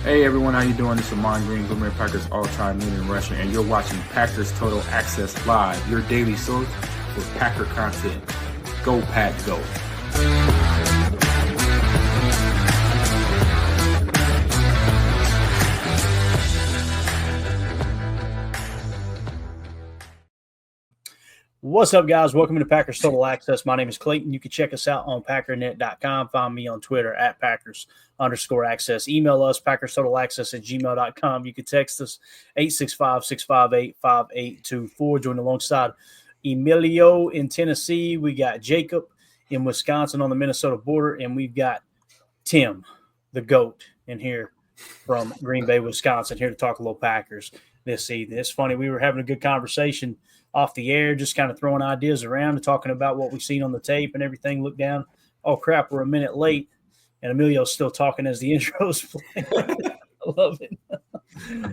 Hey everyone, how you doing? This is Amon Green, Green Bay Packers all-time leading rusher, and you're watching Packers Total Access Live, your daily source for Packer content. Go Pack, go! What's up, guys? Welcome to Packers Total Access. My name is Clayton. You can check us out on packernet.com. Find me on Twitter at Packers_access. Email us, PackersTotalAccess@gmail.com. You can text us 865-658-5824. Join alongside Emilio in Tennessee. We got Jacob in Wisconsin on the Minnesota border, and we've got Tim, the GOAT, in here from Green Bay, Wisconsin, here to talk a little Packers this evening. It's funny. We were having a good conversation off the air, just kind of throwing ideas around and talking about what we've seen on the tape and everything. Look down. Oh, crap, we're a minute late. And Emilio's still talking as the intro's playing. I love it.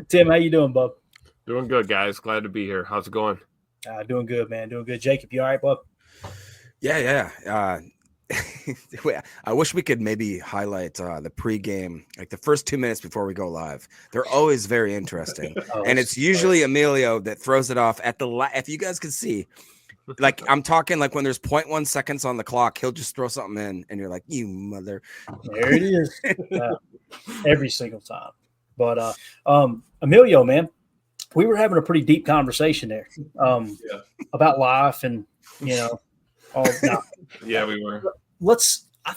Tim, how you doing, bub? Doing good, guys. Glad to be here. How's it going? Doing good, man. Doing good. Jacob, you all right, bub? Yeah. I wish we could maybe highlight the pregame, like the first 2 minutes before we go live. They're always very interesting. And it's usually Emilio that throws it off at the if you guys can see, like I'm talking like when there's 0.1 seconds on the clock, he'll just throw something in and you're like, you mother. There it is. Every single time. But Emilio, man, we were having a pretty deep conversation there about life and, you know, yeah, we were. I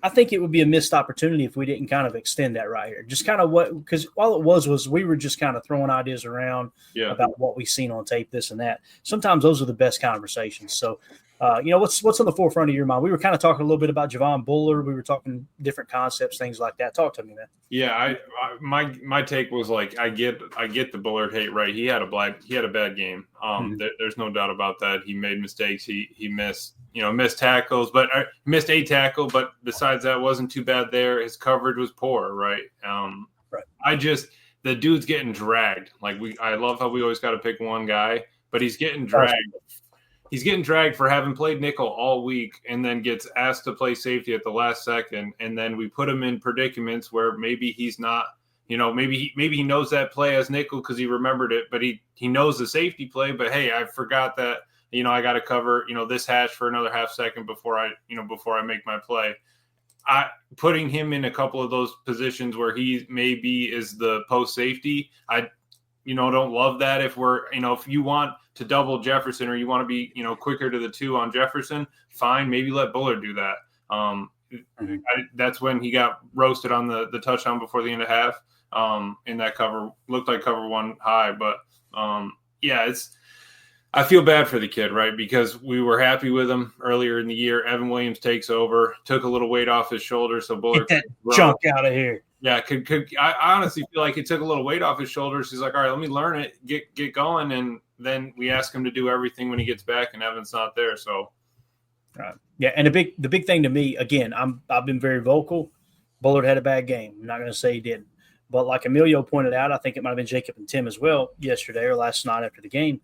think it would be a missed opportunity if we didn't kind of extend that right here. Just kind of because all it was we were just kind of throwing ideas around about what we've seen on tape, this and that. Sometimes those are the best conversations. So, what's on the forefront of your mind? We were kind of talking a little bit about Javon Bullard. We were talking different concepts, things like that. Talk to me, man. Yeah, my take was like I get the Bullard hate, right? He had a bad game. There's no doubt about that. He made mistakes. He missed tackles, but missed a tackle. But besides that, wasn't too bad there. His coverage was poor, right? Right. The dude's getting dragged. Like I love how we always got to pick one guy, but he's getting dragged. He's getting dragged for having played nickel all week and then gets asked to play safety at the last second. And then we put him in predicaments where maybe he's not, maybe he knows that play as nickel because he remembered it, but he knows the safety play. But, hey, I forgot that, I got to cover, this hash for another half second before I make my play. Putting him in a couple of those positions where he maybe is the post safety, I don't love that. If if you want to double Jefferson or you want to be, quicker to the two on Jefferson, fine. Maybe let Bullard do that. That's when he got roasted on the touchdown before the end of half. In that cover, looked like cover one high, but I feel bad for the kid, right? Because we were happy with him earlier in the year. Evan Williams takes over, took a little weight off his shoulders, so Bullard get that junk out of here. Yeah, I honestly feel like it took a little weight off his shoulders. He's like, all right, let me learn it, get going, and then we ask him to do everything when he gets back, and Evan's not there. So, right, yeah, and the big thing to me, again, I've been very vocal. Bullard had a bad game. I'm not going to say he didn't, but like Emilio pointed out, I think it might have been Jacob and Tim as well yesterday or last night after the game.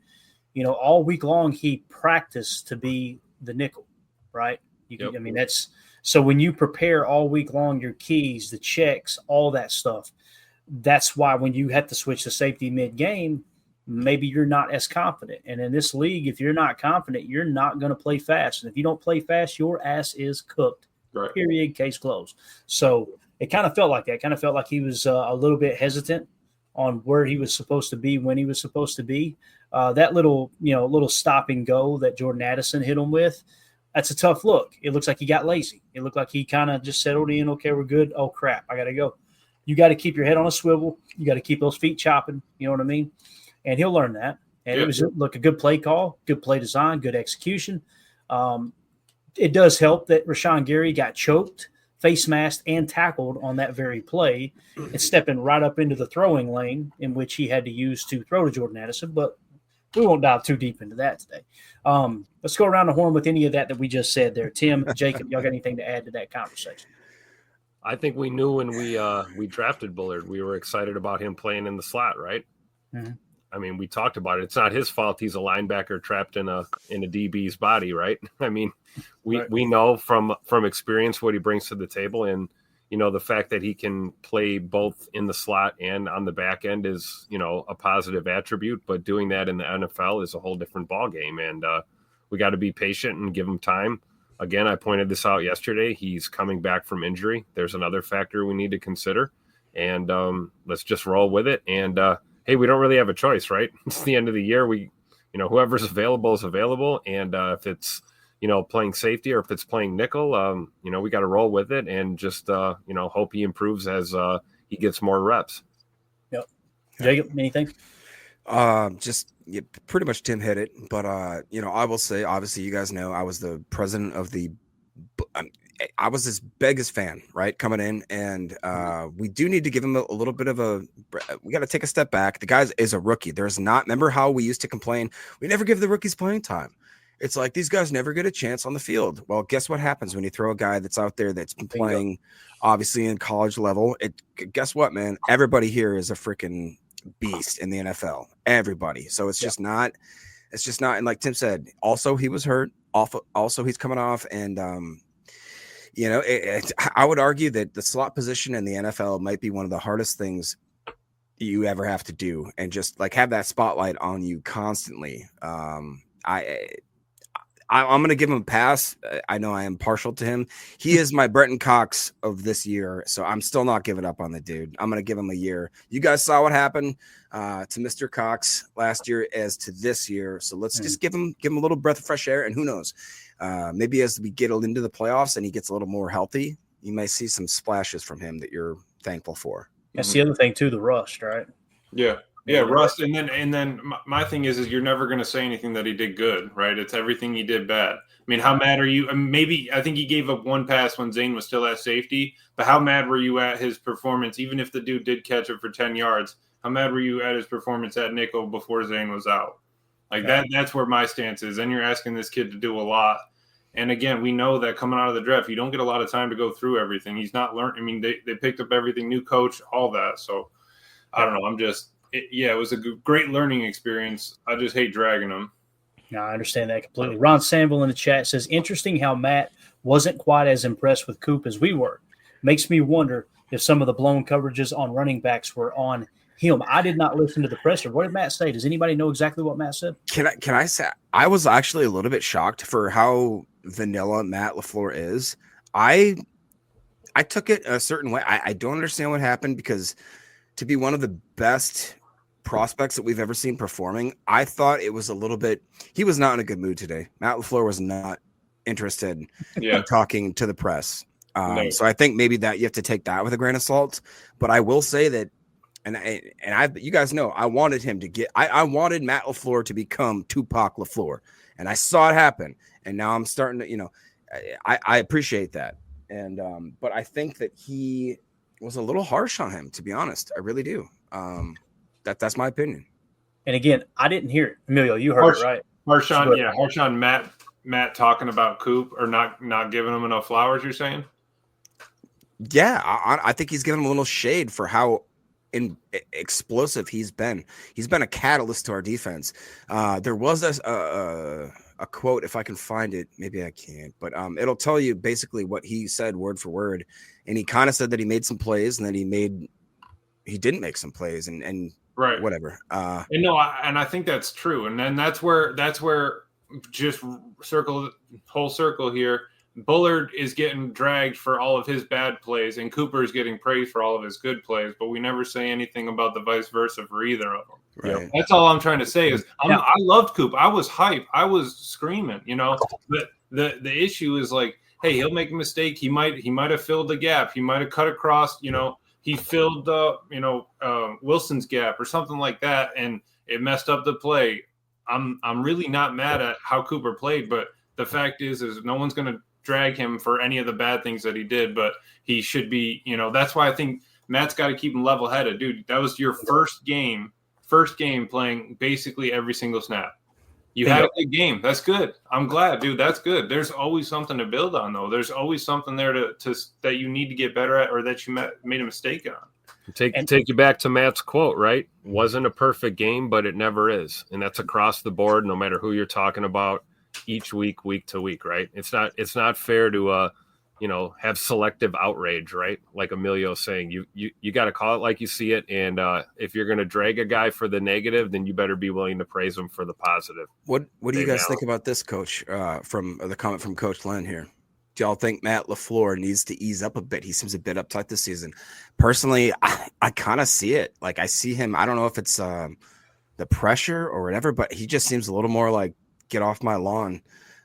All week long he practiced to be the nickel, right? I mean that's. So when you prepare all week long, your keys, the checks, all that stuff, that's why when you have to switch to safety mid-game, maybe you're not as confident. And in this league, if you're not confident, you're not going to play fast. And if you don't play fast, your ass is cooked, right. Period, case closed. So it kind of felt like that. It kind of felt like he was a little bit hesitant on where he was supposed to be, when he was supposed to be. That little stop and go that Jordan Addison hit him with, that's a tough look. It looks like he got lazy. It looked like he kind of just settled in. Okay, we're good. Oh, crap, I got to go. You got to keep your head on a swivel. You got to keep those feet chopping. You know what I mean? And he'll learn that. And It was a good play call, good play design, good execution. It does help that Rashawn Gary got choked, face masked, and tackled on that very play and stepping right up into the throwing lane in which he had to use to throw to Jordan Addison. But we won't dive too deep into that today. Let's go around the horn with any of that we just said there. Tim, Jacob, y'all got anything to add to that conversation? I think we knew when we drafted Bullard, we were excited about him playing in the slot, right? Mm-hmm. I mean, we talked about it. It's not his fault he's a linebacker trapped in a DB's body, right? I mean, we know from experience what he brings to the table, and the fact that he can play both in the slot and on the back end is, a positive attribute, but doing that in the NFL is a whole different ballgame. And we got to be patient and give him time. Again, I pointed this out yesterday. He's coming back from injury. There's another factor we need to consider, and let's just roll with it. And hey, we don't really have a choice, right? It's the end of the year. Whoever's available is available. And if it's, playing safety or if it's playing nickel, we got to roll with it and just, hope he improves as he gets more reps. Yep. Jacob, anything? Pretty much Tim hit it, but I will say, obviously, you guys know I was the president of I was his biggest fan, right, coming in, and we do need to give him a little bit of we got to take a step back. The guy is a rookie. Remember how we used to complain? We never give the rookies playing time. It's like these guys never get a chance on the field. Well, guess what happens when you throw a guy that's out there that's been playing, obviously, in college level? Guess what, man? Everybody here is a freaking beast in the NFL. Everybody. So it's just not. And like Tim said, also he was hurt. Also he's coming off, and I would argue that the slot position in the NFL might be one of the hardest things you ever have to do, and just like have that spotlight on you constantly. I'm going to give him a pass. I know I am partial to him. He is my Brenton Cox of this year, so I'm still not giving up on the dude. I'm going to give him a year. You guys saw what happened to Mr. Cox last year as to this year, so let's just give him a little breath of fresh air, and who knows, maybe as we get into the playoffs and he gets a little more healthy, you may see some splashes from him that you're thankful for. That's the other thing too, the rust, right? Yeah, rust, and then my thing is you're never going to say anything that he did good, right? It's everything he did bad. I mean, how mad are you? Maybe I think he gave up one pass when Zane was still at safety, but how mad were you at his performance? Even if the dude did catch it for 10 yards, how mad were you at his performance at nickel before Zane was out? Like that's where my stance is. And you're asking this kid to do a lot. And again, we know that coming out of the draft, you don't get a lot of time to go through everything. He's not learned. I mean, they picked up everything, new coach, all that. So I don't know. It was a great learning experience. I just hate dragging him. No, I understand that completely. Ron Samble in the chat says, interesting how Matt wasn't quite as impressed with Coop as we were. Makes me wonder if some of the blown coverages on running backs were on him. I did not listen to the presser. What did Matt say? Does anybody know exactly what Matt said? Can I say I was actually a little bit shocked for how vanilla Matt LaFleur is. I took it a certain way. I don't understand what happened, because to be one of the best prospects that we've ever seen performing, I thought it was a little bit, he was not in a good mood today. Matt LaFleur was not interested in talking to the press. No. So I think maybe that you have to take that with a grain of salt. But I will say that, you guys know, I wanted him to I wanted Matt LaFleur to become Tupac LaFleur, and I saw it happen. And now I'm starting to, I appreciate that. And, but I think that he was a little harsh on him, to be honest. I really do. That's my opinion. And again, I didn't hear it. Emilio, you heard it, right? Harsh on Matt talking about Coop, or not giving him enough flowers, you're saying? Yeah, I think he's giving him a little shade for how explosive he's been. He's been a catalyst to our defense. There was a quote, if I can find it, maybe I can't, but it'll tell you basically what he said word for word. And he kind of said that he made some plays, and then he didn't make some plays, and right, whatever. And I think that's true. And then that's where just whole circle here. Bullard is getting dragged for all of his bad plays, and Cooper is getting praised for all of his good plays, but we never say anything about the vice versa for either of them. Right. That's all I'm trying to say is I loved Coop. I was hype. I was screaming, but the issue is like, hey, he'll make a mistake. He might have filled the gap. He might have cut across, he filled Wilson's gap or something like that, and it messed up the play. I'm really not mad at how Cooper played, but the fact is no one's going to drag him for any of the bad things that he did, but he should be, that's why I think Matt's got to keep him level-headed. Dude, that was your first game playing basically every single snap. You had a good game. That's good. I'm glad, dude. That's good. There's always something to build on, though. There's always something there to that you need to get better at, or that you made a mistake on. Take you back to Matt's quote, right? Wasn't a perfect game, but it never is. And that's across the board, no matter who you're talking about, each week to week, right? It's not fair to have selective outrage, right? Like Emilio's saying, you got to call it like you see it. And if you're going to drag a guy for the negative, then you better be willing to praise him for the positive. What do you guys think about this, Coach, from the comment from Coach Len here? Do y'all think Matt LaFleur needs to ease up a bit? He seems a bit uptight this season. Personally, I kind of see it. Like, I see him. I don't know if it's the pressure or whatever, but he just seems a little more like, get off my lawn.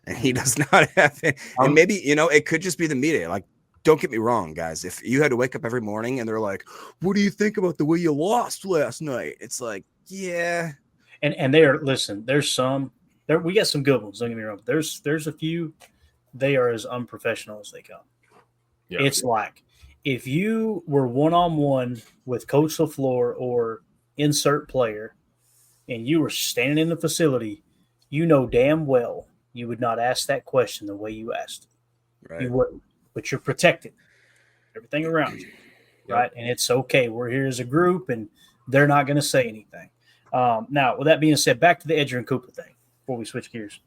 And he does not have it. And maybe, it could just be the media. Like, don't get me wrong, guys. If you had to wake up every morning and they're like, what do you think about the way you lost last night? It's like, yeah. And there's some there. We got some good ones. Don't get me wrong. There's a few. They are as unprofessional as they come. Yeah. It's like if you were one-on-one with Coach LaFleur or insert player and you were standing in the facility, damn well you would not ask that question the way you asked it. Right. You wouldn't, but you're protected. Everything around you, right? And it's okay. We're here as a group, and they're not going to say anything. Now, with that being said, back to the Edgerrin Cooper thing before we switch gears.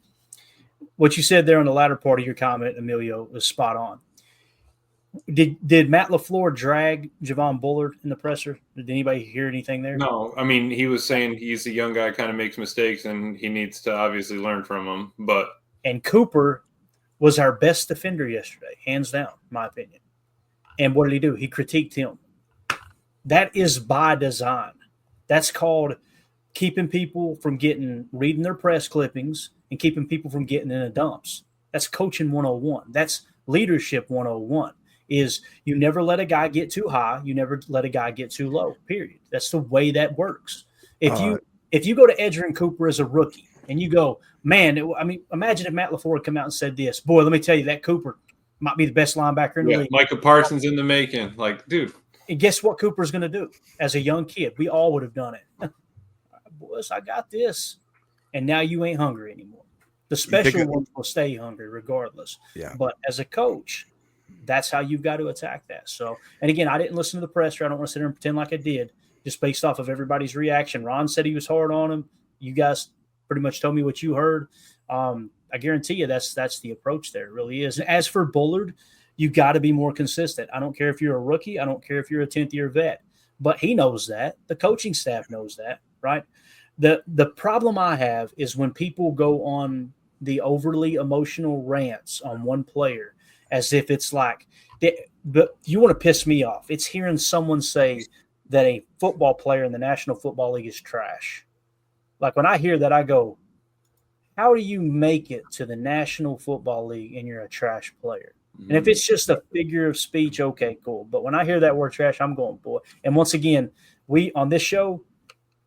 What you said there on the latter part of your comment, Emilio, was spot on. Did Matt LaFleur drag Javon Bullard in the presser? Did anybody hear anything there? No. I mean, he was saying he's a young guy, kind of makes mistakes, and he needs to obviously learn from them. And Cooper was our best defender yesterday, hands down, in my opinion. And what did he do? He critiqued him. That is by design. That's called keeping people from reading their press clippings and keeping people from getting in the dumps. That's coaching 101. That's leadership 101. Is you never let a guy get too high, you never let a guy get too low, period. That's the way that works. If you go to Edgerrin Cooper as a rookie and you go, man, imagine if Matt LaFleur had come out and said this, boy, let me tell you, that Cooper might be the best linebacker in the league. Micah Parsons in the making. Like, dude. And guess what Cooper's going to do? As a young kid, we all would have done it. Boys, I got this. And now you ain't hungry anymore. The special ones will stay hungry regardless. Yeah. But as a coach, that's how you've got to attack that. So, and again, I didn't listen to the presser. I don't want to sit there and pretend like I did, just based off of everybody's reaction. Ron said he was hard on him. You guys pretty much told me what you heard. I guarantee you that's the approach there. It really is. And as for Bullard, you got to be more consistent. I don't care if you're a rookie. I don't care if you're a 10th-year vet. But he knows that. The coaching staff knows that, right? The problem I have is when people go on the overly emotional rants on one player as if it's like but you want to piss me off. It's hearing someone say that a football player in the National Football League is trash. Like when I hear that, I go, how do you make it to the National Football League and you're a trash player? And if it's just a figure of speech, okay, cool. But when I hear that word trash, I'm going, boy. And once again, we on this show,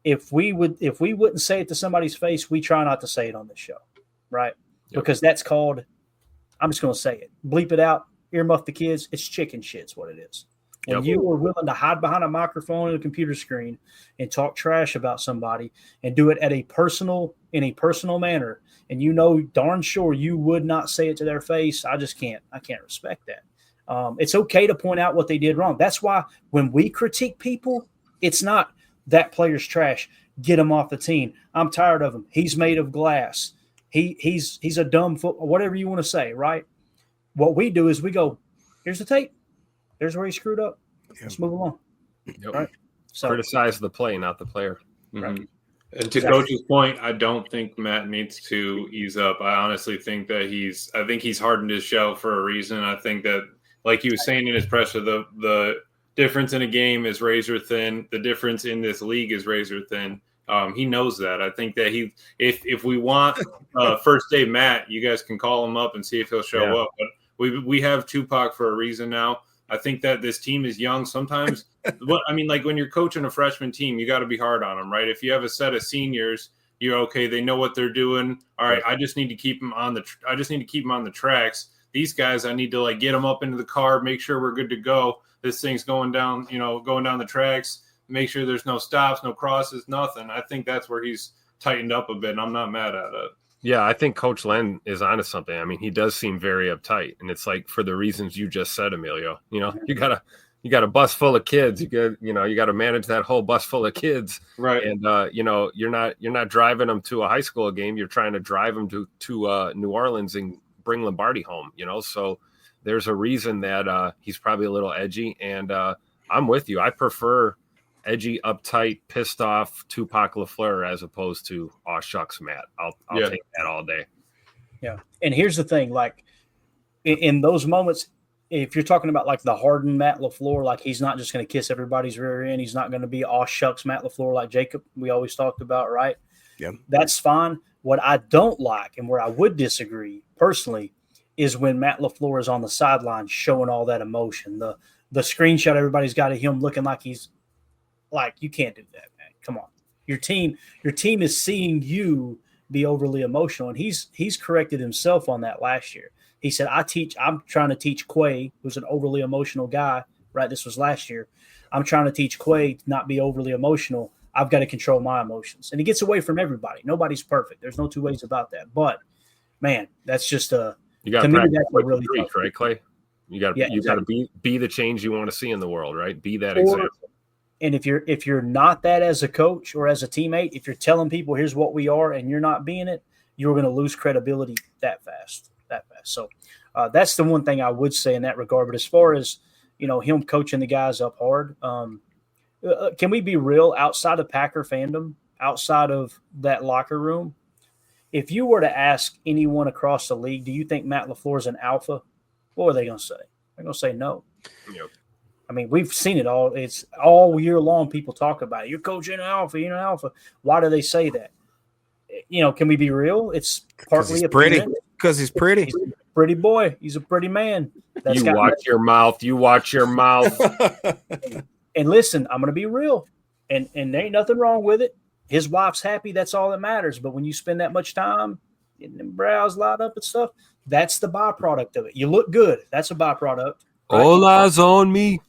if we wouldn't say it to somebody's face, we try not to say it on this show, right? Yep. Because that's called, I'm just going to say it. Bleep it out, earmuff the kids. It's chicken shit's what it is. When you are willing to hide behind a microphone and a computer screen and talk trash about somebody and do it in a personal manner, and you know darn sure you would not say it to their face, I can't respect that. It's okay to point out what they did wrong. That's why when we critique people, it's not that player's trash, get him off the team. I'm tired of him. He's made of glass. He's a dumb football, whatever you want to say, right? What we do is we go, here's the tape. There's where he screwed up. Let's move along. Yep. Right? So criticize the play, not the player. Right. And to Coach's point, I don't think Matt needs to ease up. I honestly think that he's hardened his shell for a reason. I think that, like he was saying in his presser, the difference in a game is razor thin. The difference in this league is razor thin. He knows that. I think that if we want first day Matt, you guys can call him up and see if he'll show up. But we have Tupac for a reason now. I think that this team is young. Sometimes, like when you're coaching a freshman team, you got to be hard on them, right? If you have a set of seniors, you're okay. They know what they're doing. All right, I just need to keep them on the tracks. These guys, I need to get them up into the car, make sure we're good to go. This thing's going down the tracks. Make sure there's no stops, no crosses, nothing. I think that's where he's tightened up a bit, and I'm not mad at it. Yeah, I think Coach Len is onto something. I mean, he does seem very uptight, and it's like for the reasons you just said, Emilio. You got a bus full of kids. You got to manage that whole bus full of kids, right? And you're not driving them to a high school game. You're trying to drive them to New Orleans and bring Lombardi home, so there's a reason that he's probably a little edgy. And I'm with you. I prefer edgy, uptight, pissed off Tupac LaFleur as opposed to, oh, shucks, Matt. I'll take that all day. Yeah. And here's the thing, like in those moments, if you're talking about like the hardened Matt LaFleur, like he's not just going to kiss everybody's rear end. He's not going to be, oh, shucks, Matt LaFleur, like Jacob, we always talked about, right? Yeah. That's fine. What I don't like and where I would disagree personally is when Matt LaFleur is on the sideline showing all that emotion. The screenshot everybody's got of him looking like he's like, you can't do that, man. Come on. Your team is seeing you be overly emotional. And he's corrected himself on that last year. He said, I'm trying to teach Quay, who's an overly emotional guy, right? This was last year. I'm trying to teach Quay to not be overly emotional. I've got to control my emotions. And he gets away from everybody. Nobody's perfect. There's no two ways about that. But, man, that's just you got to practice really preach, right, Clay? You got to be the change you want to see in the world, right? Be that example. And if you're not that as a coach or as a teammate, if you're telling people here's what we are and you're not being it, you're going to lose credibility that fast. So that's the one thing I would say in that regard. But as far as, him coaching the guys up hard, can we be real? Outside of Packer fandom, outside of that locker room, if you were to ask anyone across the league, do you think Matt LaFleur is an alpha? What are they going to say? They're going to say no. Yep. I mean, we've seen it all. It's all year long. People talk about it. You're coaching an alpha. You're an alpha. Why do they say that? Can we be real? It's partly because he's pretty. He's a pretty boy. He's a pretty man. Watch your mouth. You watch your mouth. And listen, I'm going to be real. And there ain't nothing wrong with it. His wife's happy. That's all that matters. But when you spend that much time getting them brows lined up and stuff, that's the byproduct of it. You look good. That's a byproduct. Right? All eyes on me.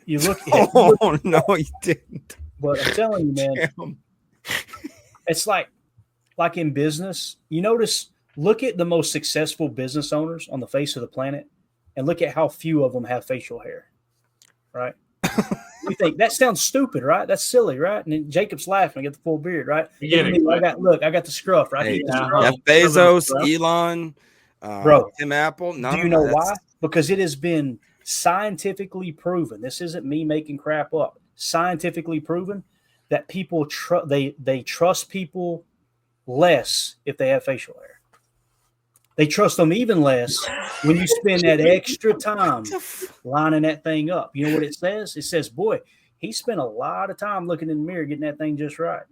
You look. Oh, no, you didn't. But I'm telling you, man, it's like in business, look at the most successful business owners on the face of the planet and look at how few of them have facial hair, right? You think that sounds stupid, right? That's silly, right? And then Jacob's laughing. I get the full beard, right? I got the scruff, right? Hey, Jeff Bezos, Elon, bro, Tim Apple. Do you know why? Because it has been scientifically proven. This isn't me making crap up. Scientifically proven that people they trust people less if they have facial hair. They trust them even less when you spend that extra time lining that thing up. You know what it says? It says, boy, he spent a lot of time looking in the mirror getting that thing just right.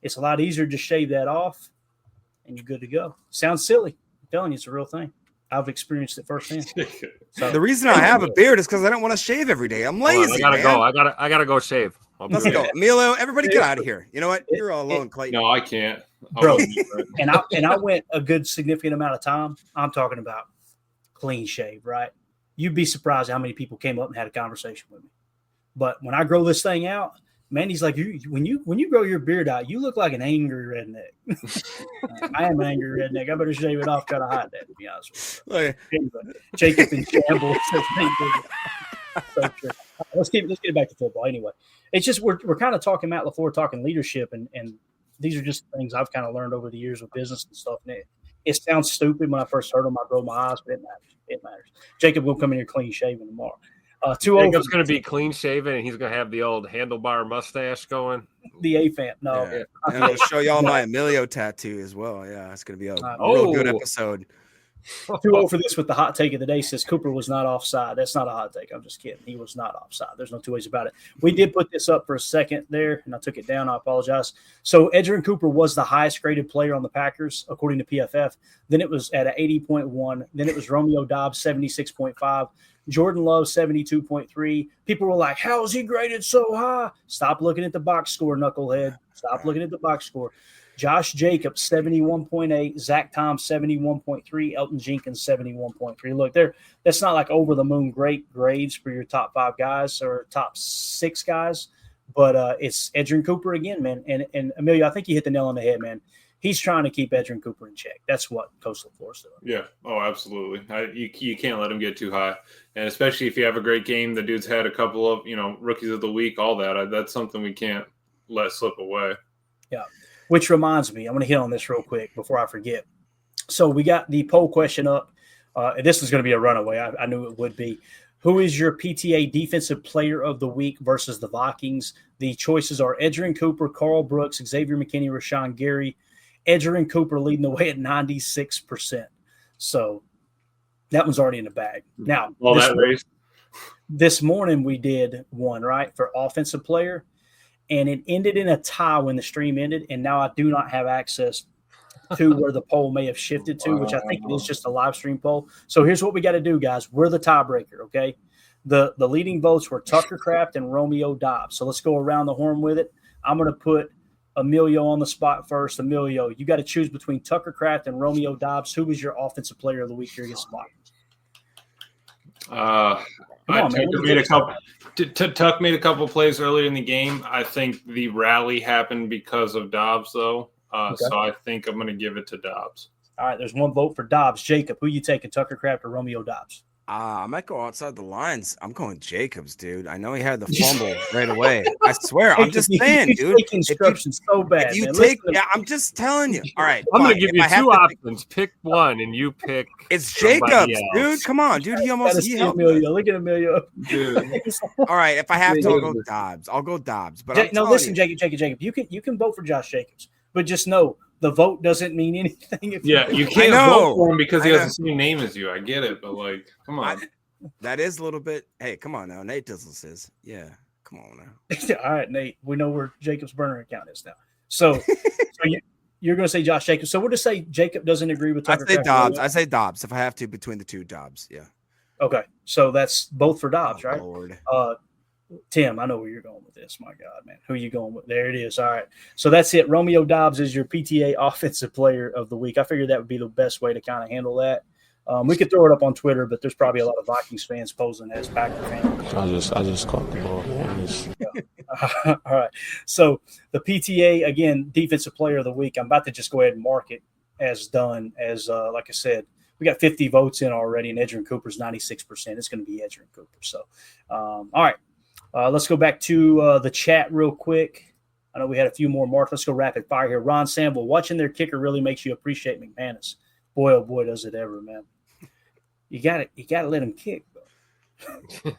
It's a lot easier to shave that off and you're good to go. Sounds silly. I'm telling you, it's a real thing. I've experienced it firsthand. So, the reason I have a beard is because I don't want to shave every day. I'm lazy. I gotta go shave. Let's go, Emilio. Everybody, get out of here. You know what? You're all alone, Clayton. No, I can't, bro. And I went a good significant amount of time. I'm talking about clean shave, right? You'd be surprised how many people came up and had a conversation with me. But when I grow this thing out, man, he's like, when you grow your beard out, you look like an angry redneck. I am an angry redneck. I better shave it off, try to hide that, to be honest with you. Anyway, Jacob in shambles. So true. Let's get back to football. Anyway, it's just we're kind of talking Matt LaFleur, talking leadership, and these are just things I've kind of learned over the years with business and stuff. And it sounds stupid when I first heard them. I rolled my eyes, but it matters. It matters. Jacob will come in here clean shaven tomorrow. Jacob's going to be clean shaven, and he's going to have the old handlebar mustache going. The AFAM. No. Yeah. And I'm going to show y'all my Emilio tattoo as well. Yeah, it's going to be a real good episode. Too old for this with the hot take of the day. Says Cooper was not offside. That's not a hot take. I'm just kidding. He was not offside. There's no two ways about it. We did put this up for a second there, and I took it down. I apologize. So Edgerrin Cooper was the highest graded player on the Packers, according to PFF. Then it was at an 80.1. Then it was Romeo Doubs, 76.5. Jordan Love, 72.3. People were like, how is he graded so high? Stop looking at the box score, knucklehead. Stop looking at the box score. Josh Jacobs, 71.8. Zach Tom, 71.3. Elton Jenkins, 71.3. Look, that's not like over-the-moon great grades for your top 5 guys or top 6 guys, but it's Edgerrin Cooper again, man. And Emilio, I think you hit the nail on the head, man. He's trying to keep Edgerrin Cooper in check. That's what Coach LaFleur's doing. Yeah. Oh, absolutely. You can't let him get too high. And especially if you have a great game, the dude's had a couple of, rookies of the week, all that. That's something we can't let slip away. Yeah. Which reminds me, I'm going to hit on this real quick before I forget. So we got the poll question up. This is going to be a runaway. I knew it would be. Who is your PTA Defensive Player of the Week versus the Vikings? The choices are Edgerrin Cooper, Carl Brooks, Xavier McKinney, Rashawn Gary. Edgerrin Cooper leading the way at 96%. So that one's already in the bag. Now, this morning we did one, right, for offensive player, and it ended in a tie when the stream ended, and now I do not have access to where the poll may have shifted to, which I think it is just a live stream poll. So here's what we got to do, guys. We're the tiebreaker, okay? The leading votes were Tucker Kraft and Romeo Dobbs. So let's go around the horn with it. I'm going to put Emilio on the spot first. Emilio, you got to choose between Tucker Kraft and Romeo Dobbs. Who was your offensive player of the week here against spot? Tuck made a couple plays earlier in the game. I think the rally happened because of Dobbs, though. So I think I'm going to give it to Dobbs. All right, there's one vote for Dobbs. Jacob, who you taking, Tucker Kraft or Romeo Dobbs? I might go outside the lines. I'm going Jacobs, dude. I know he had the fumble right away. I swear. I'm just saying, dude. Take instructions so bad. If you take, I'm just telling you. All right. I'm going to give you two options. Pick one, and you pick. It's Jacobs, dude. Come on, dude. He helped. Emilio. Look at Emilio. Dude. All right. If I have to, I'll go Dobbs. I'll go Dobbs. But no, listen, Jacob. You can vote for Josh Jacobs, but just know the vote doesn't mean anything. You can't vote for him because he has the same name as you. I get it, but come on. That is a little bit. Hey, come on now. Nate Dizzle says, yeah, come on now. All right, Nate. We know where Jacob's burner account is now. So you're going to say Josh Jacobs. So we'll just say Jacob doesn't agree with Tucker. I say Dobbs if I have to between the two Dobbs. Yeah. Okay. So that's both for Dobbs, right? Lord. Tim, I know where you're going with this. My God, man. Who are you going with? There it is. All right. So that's it. Romeo Dobbs is your PTA Offensive Player of the Week. I figured that would be the best way to kind of handle that. We could throw it up on Twitter, but there's probably a lot of Vikings fans posing as Packer fans. I just caught the ball. All right. So the PTA, again, Defensive Player of the Week. I'm about to just go ahead and mark it as done. As like I said, we got 50 votes in already, and Edgerrin Cooper's 96%. It's going to be Edgerrin Cooper. So, all right. Let's go back to the chat real quick. I know we had a few more marked. Let's go rapid fire here. Ron Samble, watching their kicker really makes you appreciate McManus. Boy, oh boy, does it ever, man. You gotta let him kick, bro.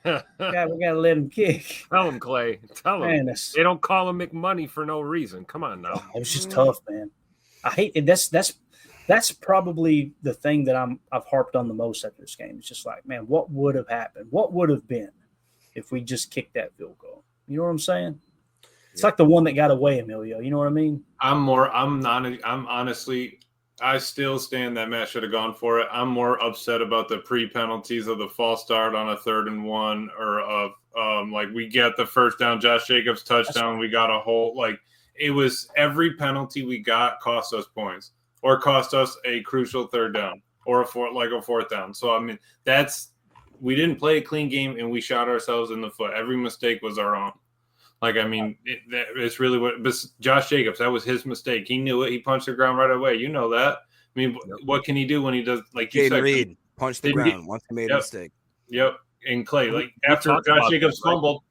we gotta let him kick. Tell him, Clay. Tell him. Man, they don't call him McMoney for no reason. Come on now. It was just tough, man. I hate it. That's probably the thing that I've harped on the most after this game. It's just like, man, what would have happened? What would have been if we just kicked that field goal? You know what I'm saying? It's like the one that got away, Emilio. You know what I mean? I still stand that Matt should have gone for it. I'm more upset about the pre-penalties of the false start on a 3rd and 1, or of we get the first down, Josh Jacobs touchdown. We got a whole it was every penalty we got cost us points or cost us a crucial 3rd down or a 4th down. So I mean we didn't play a clean game and we shot ourselves in the foot. Every mistake was our own. It's really what Josh Jacobs, that was his mistake. He knew it. He punched the ground right away. You know that. I mean, what can he do when he does, like you said? Reed punched the ground once he made a mistake. Yep. And Clay, after Josh Jacobs fumbled,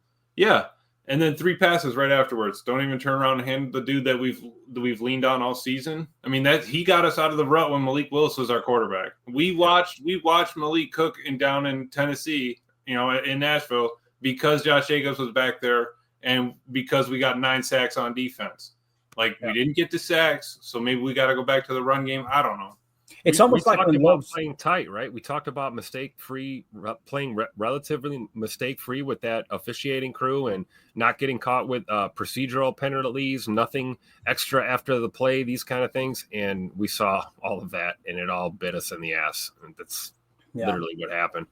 and then 3 passes right afterwards. Don't even turn around and hand the dude that we've leaned on all season. I mean, that he got us out of the rut when Malik Willis was our quarterback. We watched Malik cook down in Tennessee, in Nashville, because Josh Jacobs was back there. And because we got 9 sacks on defense, we didn't get the sacks, so maybe we got to go back to the run game. I don't know. It's almost like when about playing tight, right? We talked about playing relatively mistake-free with that officiating crew and not getting caught with procedural penalties, nothing extra after the play, these kind of things. And we saw all of that, and it all bit us in the ass. And that's literally what happened.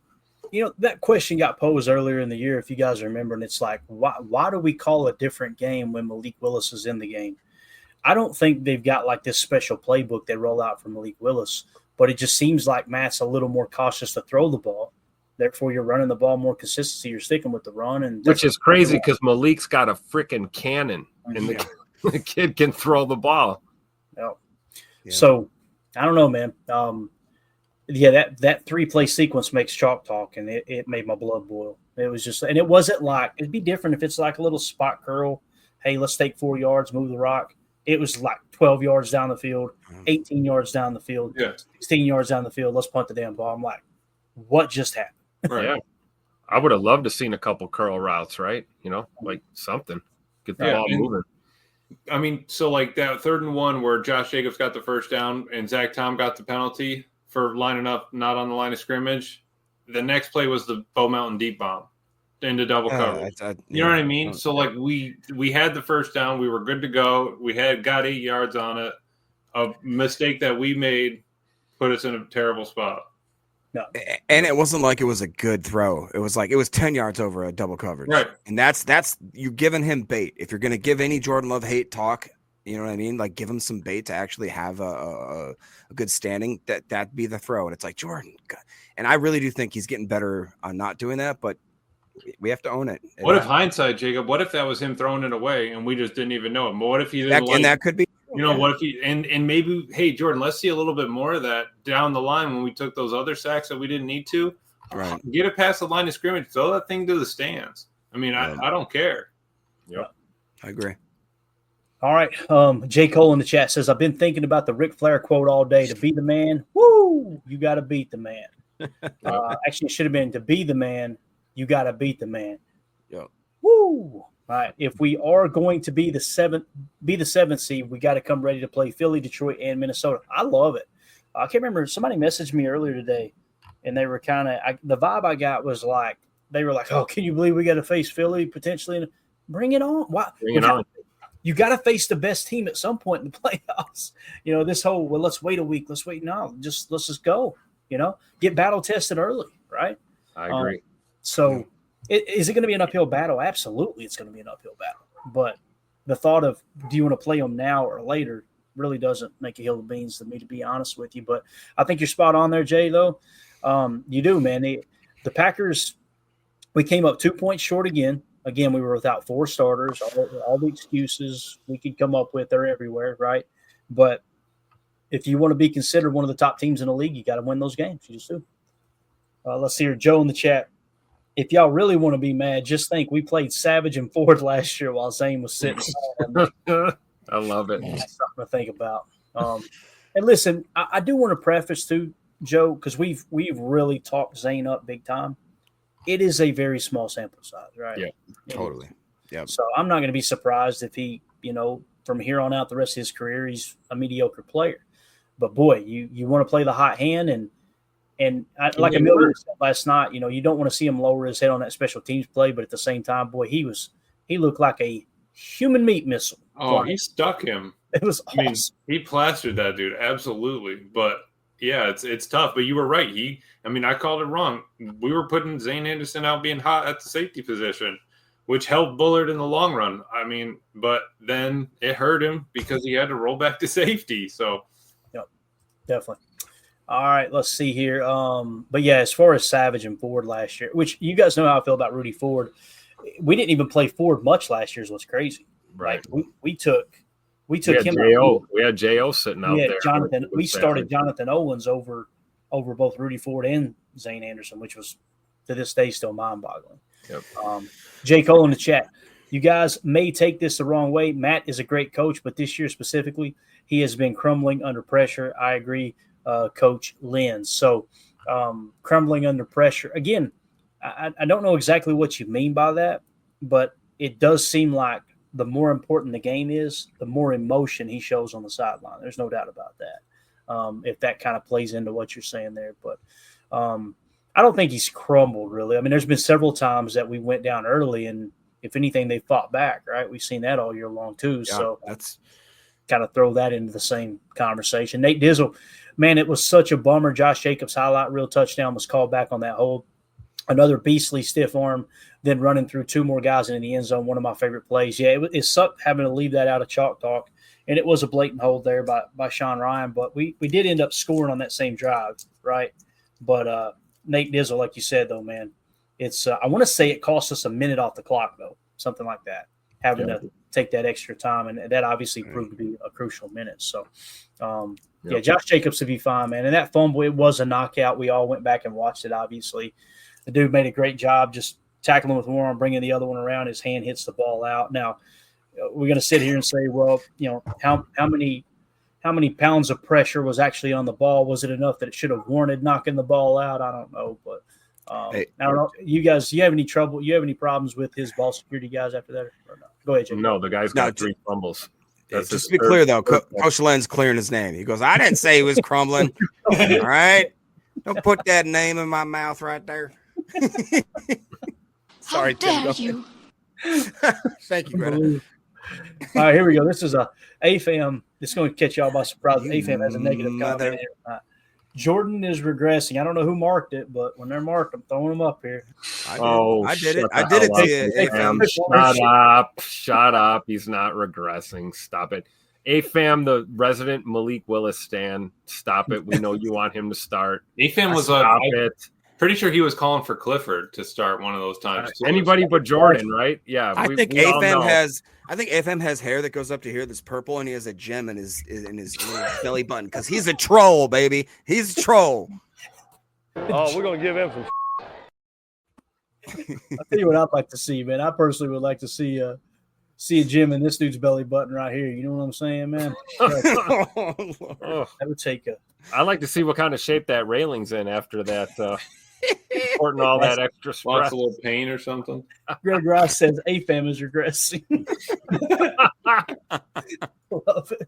That question got posed earlier in the year, if you guys remember, and it's like, why do we call a different game when Malik Willis is in the game? I don't think they've got this special playbook they roll out for Malik Willis, but it just seems like Matt's a little more cautious to throw the ball. Therefore, you're running the ball more consistency. You're sticking with the run, which is crazy because Malik's got a freaking cannon, and the kid can throw the ball. Yeah. So I don't know, man. That 3-play sequence makes chalk talk, and it made my blood boil. It was just, and it wasn't it'd be different if it's like a little spot curl. Hey, let's take 4 yards, move the rock. It was like 12 yards down the field, 18 yards down the field, 16 yards down the field. Let's punt the damn ball. I'm like, what just happened? Right. Yeah. I would have loved to seen a couple curl routes, right? Like something. Get the ball moving. I mean, so like that 3rd and 1 where Josh Jacobs got the first down and Zach Tom got the penalty for lining up not on the line of scrimmage. The next play was the Bow Mountain deep bomb into double coverage. You know what I mean? So like we had the first down, we were good to go. We got 8 yards on it. A mistake that we made put us in a terrible spot. No. And it wasn't like it was a good throw. It was like it was 10 yards over a double coverage. Right. And that's you're giving him bait. If you're going to give any Jordan Love hate talk, you know what I mean? Like give him some bait to actually have a good standing. That'd be the throw. And it's like, Jordan. God. And I really do think he's getting better on not doing that, but we have to own it. What if hindsight, Jacob? What if that was him throwing it away and we just didn't even know it? But what if he didn't and that could be. What if he and maybe, hey, Jordan, let's see a little bit more of that down the line when we took those other sacks that we didn't need to. Right. Get it past the line of scrimmage. Throw that thing to the stands. I mean, I don't care. Yep. I agree. All right. J. Cole in the chat says, I've been thinking about the Ric Flair quote all day. To be the man, woo, you got to beat the man. Actually, it should have been to be the man, you got to beat the man. Yep. Woo. All right. If we are going to be the seventh seed, we got to come ready to play Philly, Detroit, and Minnesota. I love it. I can't remember. Somebody messaged me earlier today, and they were kind of the vibe I got was like they were like, "Oh, can you believe we got to face Philly potentially? Bring it on! Why? Bring it on! You got to face the best team at some point in the playoffs. This whole let's wait a week. Let's wait. No, let's just go. Get battle tested early, right? I agree. So. Is it going to be an uphill battle? Absolutely, it's going to be an uphill battle. But the thought of do you want to play them now or later really doesn't make a hill of beans to me, to be honest with you. But I think you're spot on there, Jay, though. You do, man. The Packers, we came up 2 points short again. Again, we were without 4 starters. All the excuses we could come up with are everywhere, right? But if you want to be considered one of the top teams in the league, you got to win those games. You just do. Let's see here. Joe in the chat. If y'all really want to be mad, just think we played Savage and Ford last year while Zane was sitting. I love it. That's something to think about. And listen, I do want to preface too, Joe, because we've really talked Zane up big time. It is a very small sample size, right? Yeah, totally. Yeah. So I'm not going to be surprised if he, from here on out the rest of his career, he's a mediocre player. But boy, you want to play the hot hand and like Emilio said last night, you don't want to see him lower his head on that special teams play, but at the same time, boy, he looked like a human meat missile. Oh, he stuck him. It was awesome. I mean, he plastered that dude, absolutely. But yeah, it's tough. But you were right. I called it wrong. We were putting Zane Anderson out being hot at the safety position, which helped Bullard in the long run. But then it hurt him because he had to roll back to safety. So, yep, definitely. All right, let's see here. But yeah, as far as Savage and Ford last year, which you guys know how I feel about Rudy Ford, we didn't even play Ford much last year. Is what's crazy, right? We took him. We had Jo sitting out there. Jonathan. We started Jonathan Owens over both Rudy Ford and Zane Anderson, which was to this day still mind-boggling. Yep. J. Cole in the chat. You guys may take this the wrong way. Matt is a great coach, but this year specifically, he has been crumbling under pressure. I agree. Coach Lynn. So crumbling under pressure. Again, I don't know exactly what you mean by that, but it does seem like the more important the game is, the more emotion he shows on the sideline. There's no doubt about that. If that kind of plays into what you're saying there. But I don't think he's crumbled, really. There's been several times that we went down early, and if anything, they fought back, right? We've seen that all year long, too. Yeah, so that's kind of throw that into the same conversation. Nate Dizzle, man, it was such a bummer. Josh Jacobs' highlight reel touchdown was called back on that hold. Another beastly stiff arm, then running through 2 more guys into the end zone. One of my favorite plays. Yeah, it sucked having to leave that out of Chalk Talk, and it was a blatant hold there by Sean Ryan. But we did end up scoring on that same drive, right? But Nate Dizzle, like you said, though, man, it's I want to say it cost us a minute off the clock, though, something like that, having to take that extra time, and that obviously proved to be a crucial minute. So, yeah, Josh Jacobs would be fine, man. And that fumble, it was a knockout. We all went back and watched it, obviously. The dude made a great job just tackling with one arm, bringing the other one around. His hand hits the ball out. Now, we're going to sit here and say, well, how many how many pounds of pressure was actually on the ball. Was it enough that it should have warranted knocking the ball out? I don't know, but I don't know. You guys, do you have any trouble? You have any problems with his ball security guys after that? Or no? Go ahead, Jake. No, the guy's got 3 fumbles. Just to be clear, though, Coach Len's clearing his name. He goes, I didn't say he was crumbling. All right? Don't put that name in my mouth right there. Sorry, How dare Tim. you? Thank you, Greta. All right, here we go. This is a AFAM. It's going to catch y'all by surprise. AFAM has a negative comment here. Jordan is regressing. I don't know who marked it, but when they're marked, I'm throwing them up here. I did it. I did it to you, AFAM. Shut up. He's not regressing. Stop it. AFAM, the resident Malik Willis stan. Stop it. We know you want him to start. AFAM was Stop it. Pretty sure he was calling for Clifford to start one of those times. Anybody but Jordan, right? Yeah. I think AFM has hair that goes up to here that's purple, and he has a gem in his belly button because he's a troll, baby. He's a troll. Oh, we're gonna give him some. I'll tell you what I'd like to see, man. I personally would like to see a gem in this dude's belly button right here. You know what I'm saying, man? That would take a. I'd like to see what kind of shape that railing's in after that. Supporting all that extra stress. Lots of little pain or something. Greg Rice says AFAM is regressing. Love it.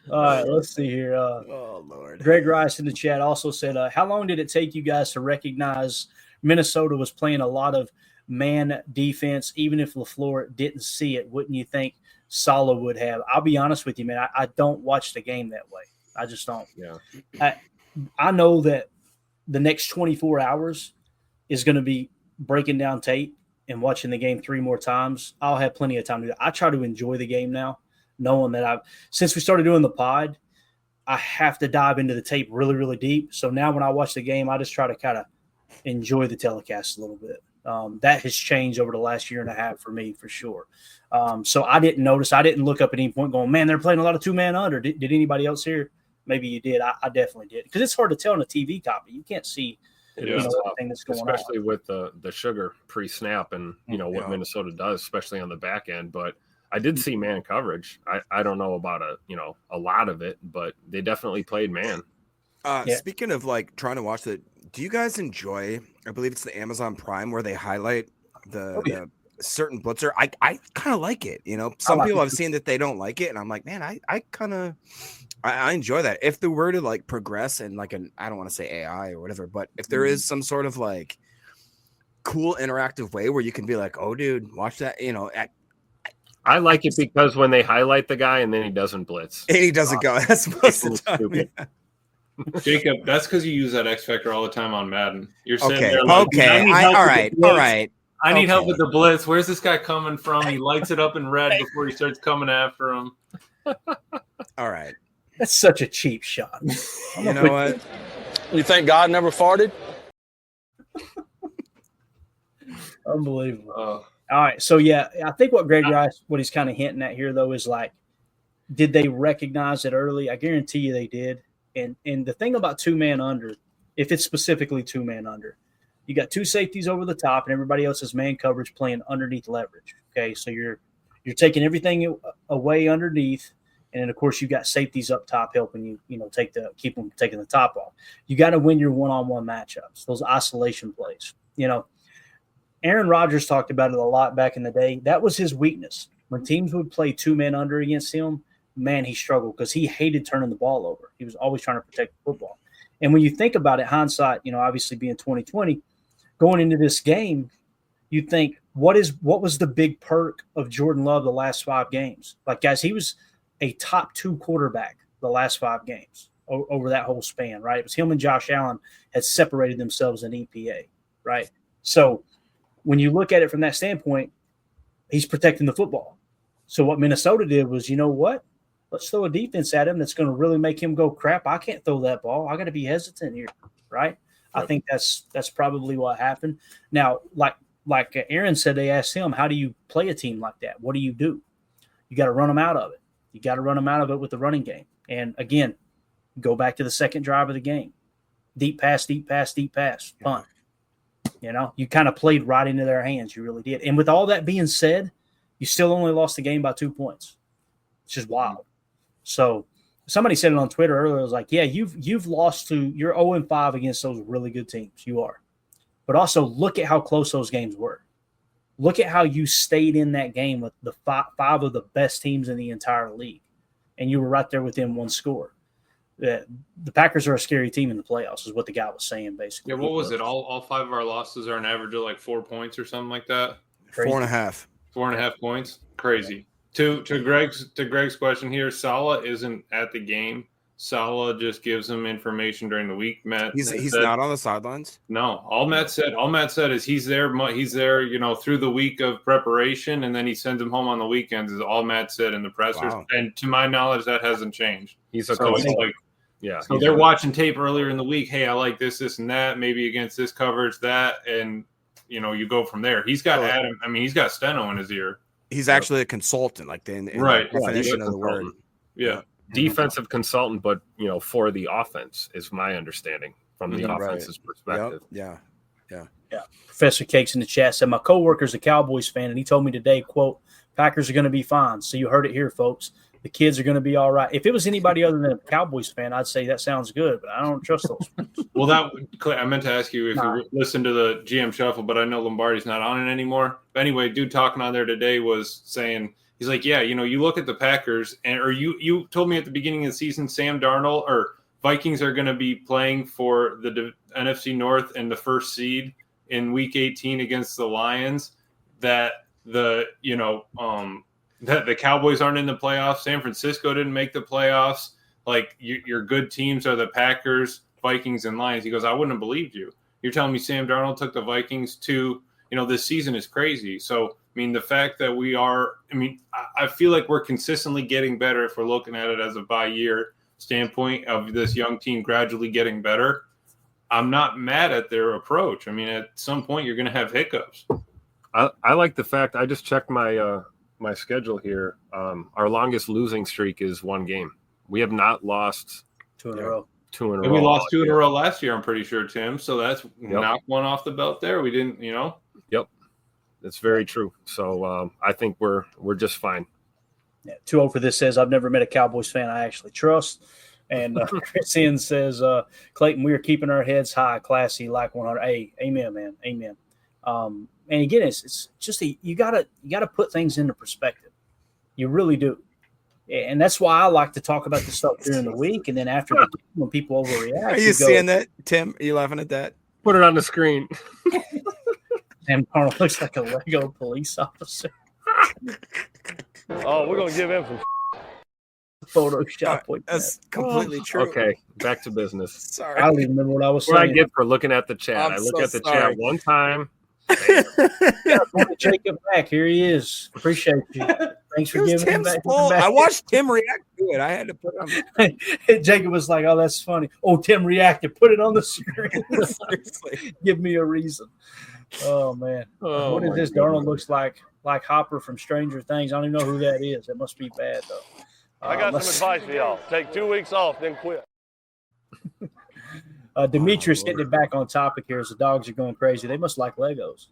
All right, let's see here. Oh, Lord. Greg Rice in the chat also said, how long did it take you guys to recognize Minnesota was playing a lot of man defense, even if LaFleur didn't see it? Wouldn't you think Saleh would have? I'll be honest with you, man. I don't watch the game that way. I just don't. Yeah. I know that the next 24 hours is going to be breaking down tape and watching the game 3 more times. I'll have plenty of time to do that. I try to enjoy the game now, knowing that since we started doing the pod, I have to dive into the tape really, really deep. So now when I watch the game, I just try to kind of enjoy the telecast a little bit. That has changed over the last year and a half for me, for sure. So I didn't notice. I didn't look up at any point going, man, they're playing a lot of 2-man under. Did anybody else here? Maybe you did. I definitely did. Because it's hard to tell in a TV copy. You can't see everything that's going especially on. with the sugar pre-snap and, what Minnesota does, especially on the back end. But I did see man coverage. I don't know about a lot of it, but they definitely played man. Speaking of trying to watch do you guys enjoy, I believe it's the Amazon Prime where they highlight the certain blitzer? I kind of like it. Some people I've seen that they don't like it, and I'm like, man, I enjoy that. If there were to progress and I don't want to say AI or whatever, but if there is some sort of cool interactive way where you can be like, oh dude, watch that, I like it because when they highlight the guy and then he doesn't blitz. And he doesn't go. That's most of the time. Yeah. Jacob, that's because you use that X Factor all the time on Madden. You're sitting there all right. I need help with the blitz. Where's this guy coming from? He lights it up in red before he starts coming after him. All right. That's such a cheap shot. You know what? You think God never farted? Unbelievable. All right. So, I think what Greg Rice, what he's kind of hinting at here, though, is did they recognize it early? I guarantee you they did. And the thing about 2-man under, if it's specifically 2-man under, you got 2 safeties over the top and everybody else's man coverage playing underneath leverage. Okay, so you're taking everything away underneath, and then of course you got safeties up top helping you, keep them taking the top off. You got to win your one-on-one matchups, those isolation plays. Aaron Rodgers talked about it a lot back in the day. That was his weakness. When teams would play 2-man under against him, man, he struggled because he hated turning the ball over. He was always trying to protect the football. And when you think about it, hindsight, obviously being 2020, going into this game, you think, what was the big perk of Jordan Love the last 5 games? Guys, he was a top 2 quarterback the last 5 games over that whole span, right? It was him and Josh Allen had separated themselves in EPA, right? So when you look at it from that standpoint, he's protecting the football. So what Minnesota did was, you know what? Let's throw a defense at him that's going to really make him go, crap, I can't throw that ball. I got to be hesitant here, right? I think that's probably what happened. Now, like Aaron said, they asked him, how do you play a team like that? What do? You got to run them out of it. You got to run them out of it with the running game. And, again, go back to the second drive of the game. Deep pass, punt. You kind of played right into their hands. You really did. And with all that being said, you still only lost the game by 2 points. It's just wild. So somebody said it on Twitter earlier. It was like, yeah, you've lost you're 0-5 against those really good teams. You are. But also look at how close those games were. Look at how you stayed in that game with the five of the best teams in the entire league. And you were right there within one score. The Packers are a scary team in the playoffs, is what the guy was saying, basically. Yeah, what was it? All 5 of our losses are an average of like 4 points or something like that. Crazy. 4.5. 4.5 points. Crazy. To Greg's question here, Saleh isn't at the game. Saleh just gives him information during the week. Matt, He's not on the sidelines. No, all Matt said is he's there. He's there, through the week of preparation, and then he sends him home on the weekends. Is all Matt said in the pressers. Wow. And to my knowledge, that hasn't changed. He's a So coach. it's like, Yeah. so they're watching tape earlier in the week. Hey, I like this, and that. Maybe against this coverage, that, and you go from there. He's got Adam. I mean, he's got Steno in his ear. He's actually a consultant, like in Right. the definition Yeah, of the word. Yeah. Defensive consultant, but for the offense is my understanding from the Mhm. offense's perspective. Yep. Yeah. Professor Cakes in the chat said, my coworker's a Cowboys fan, and he told me today, quote, Packers are going to be fine. So you heard it here, folks. The kids are going to be all right. If it was anybody other than a Cowboys fan, I'd say that sounds good, but I don't trust those fans. Well, I meant to ask you if you listened to the GM Shuffle, but I know Lombardi's not on it anymore. But anyway, dude talking on there today was saying, he's like, yeah, you look at the Packers, or you told me at the beginning of the season, Sam Darnold or Vikings are going to be playing for the NFC North and the first seed in Week 18 against the Lions. That that the Cowboys aren't in the playoffs. San Francisco didn't make the playoffs. Like your good teams are the Packers, Vikings, and Lions. He goes, I wouldn't have believed you. You're telling me Sam Darnold took the Vikings to, this season is crazy. So, I mean, the fact that I feel like we're consistently getting better if we're looking at it as a by-year standpoint of this young team gradually getting better. I'm not mad at their approach. I mean, at some point you're going to have hiccups. I like the fact, I just checked my my schedule here. Our longest losing streak is 1 game. We have not lost 2 in a row. 2 in a And row. we lost 2 in a row last year, I'm pretty sure, Tim. So that's knocked one off the belt there. We didn't, Yep. That's very true. So I think we're just fine. Yeah, 2-0 for this says, I've never met a Cowboys fan I actually trust. And Chris N says, Clayton, we are keeping our heads high, classy, like 100. Hey, amen, man. Amen. And again, it's just you gotta put things into perspective. You really do. And that's why I like to talk about this stuff during the week. And then after the game, when people overreact. Are you seeing that, Tim? Are you laughing at that? Put it on the screen. And Arnold looks like a Lego police officer. Oh, we're gonna give him some. Photoshop. That's completely true. Okay, back to business. Sorry. I don't even remember what I was What I saying. get for looking at the chat. I'm I look so at the sorry. chat one time. Yeah, Jacob back. Here he is. Appreciate you. Thanks for giving him Tim's back. fault. I watched Tim react to it. I had to put it on. Jacob was like, oh, that's funny. Oh, Tim reacted. Put it on the screen. Seriously. Give me a reason. Oh, man. Oh, What is my this? goodness. Darnold looks like Hopper from Stranger Things. I don't even know who that is. That must be bad, though. I got let's- some advice for y'all. Take 2 weeks off, then quit. Demetrius getting it back on topic here as the dogs are going crazy. They must like Legos.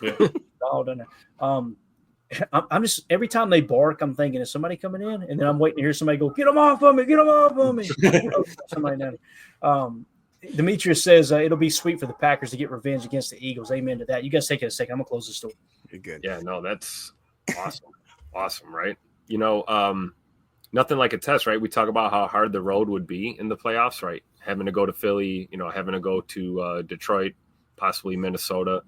Yeah. All done there. I'm just every time they bark, I'm thinking, is somebody coming in? And then I'm waiting to hear somebody go, get them off of me, get them off of me. Somebody down there. Demetrius says it'll be sweet for the Packers to get revenge against the Eagles. Amen to that. You guys take it a second. I'm gonna close the store. You're good. Yeah, no, that's awesome. Awesome, right? Nothing like a test, right? We talk about how hard the road would be in the playoffs, right? Having to go to Philly, having to go to Detroit, possibly Minnesota.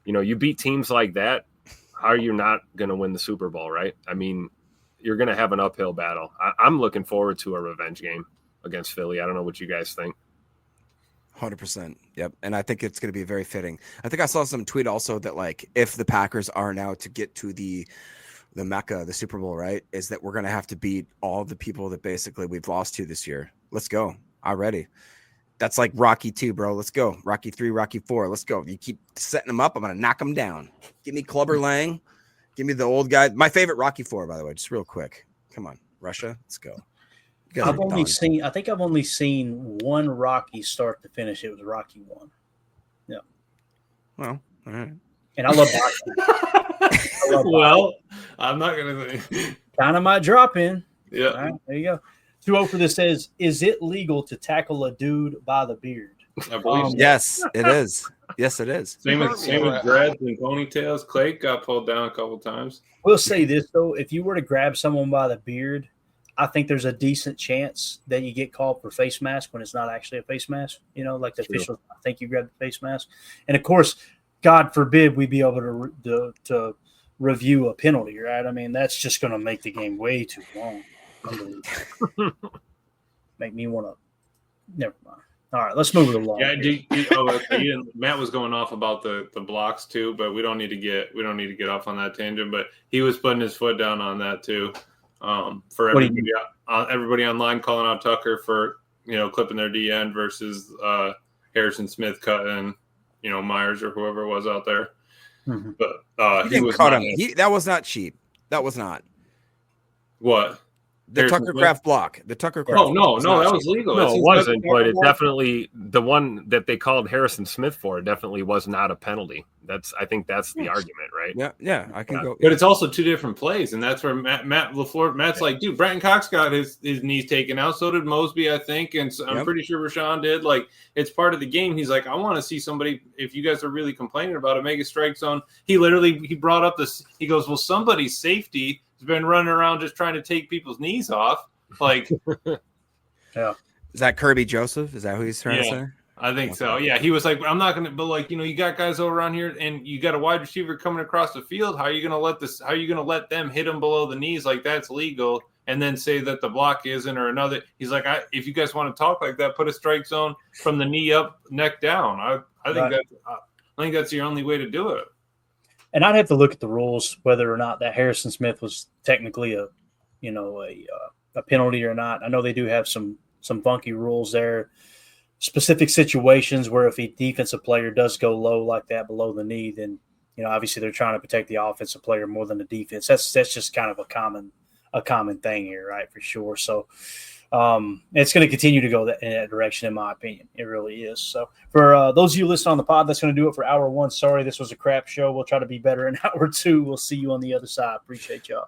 You beat teams like that. How are you not going to win the Super Bowl, right? I mean, you're going to have an uphill battle. I'm looking forward to a revenge game against Philly. I don't know what you guys think. 100%. Yep. And I think it's going to be very fitting. I think I saw some tweet also that, like, if the Packers are now to get to the Mecca, the Super Bowl, right, is that we're going to have to beat all the people that basically we've lost to this year. Let's go. Already. That's like Rocky 2, bro. Let's go. Rocky 3, Rocky 4. Let's go. You keep setting them up, I'm going to knock them down. Give me Clubber Lang. Give me the old guy. My favorite Rocky 4, by the way, just real quick. Come on. Russia. Let's go. I think I've only seen one Rocky start to finish. It was Rocky 1. Yeah. Well, all right. And I love boxing. Well, I'm not going to. Kind of might drop in. Yeah. All right, there you go. Too old for this says, is it legal to tackle a dude by the beard? I believe so. Yes, it is. Yes, it is. Same with dreads and ponytails. Clay got pulled down a couple times. We'll say this, though. If you were to grab someone by the beard, I think there's a decent chance that you get called for face mask when it's not actually a face mask. Like the officials, I think you grabbed the face mask. And, of course, God forbid we be able to review a penalty, right? I mean, that's just going to make the game way too long. Make me want to – never mind. All right, let's move it along. Yeah, Matt was going off about the blocks too, but we don't need to get off on that tangent. But he was putting his foot down on that too. For everybody online calling out Tucker for clipping their DN versus Harrison Smith cutting Myers or whoever it was out there. Mm-hmm. But he was cut him. That was not cheap. That was not what. The Tucker Craft block. The Tucker Craft. Oh no, that was legal. No, it wasn't. But it definitely the one that they called Harrison Smith for definitely was not a penalty. I think that's the argument, right? Yeah, I can go. But it's also two different plays, and that's where Matt's like, dude, Brenton Cox got his knees taken out. So did Mosby, I think, and so I'm pretty sure Rashawn did. Like, it's part of the game. He's like, I want to see somebody. If you guys are really complaining about it, make a strike zone. He brought up this. He goes, well, somebody's safety has been running around just trying to take people's knees off. Like, yeah. Is that Kirby Joseph? Is that who he's trying to say? I think so. Yeah, he was like, I'm not gonna, but like, you got guys over around here, and you got a wide receiver coming across the field. How are you gonna let them hit him below the knees? Like, that's legal, and then say that the block isn't or another. He's like, if you guys want to talk like that, put a strike zone from the knee up, neck down. I think that's the only way to do it. And I'd have to look at the rules whether or not that Harrison Smith was technically a penalty or not. I know they do have some funky rules there. Specific situations where if a defensive player does go low like that below the knee, then obviously they're trying to protect the offensive player more than the defense. That's just kind of a common thing here, right? For sure. So it's going to continue to go in that direction, in my opinion. It really is. So for those of you listening on the pod, that's going to do it for hour one. Sorry, this was a crap show. We'll try to be better in hour two. We'll see you on the other side. Appreciate y'all.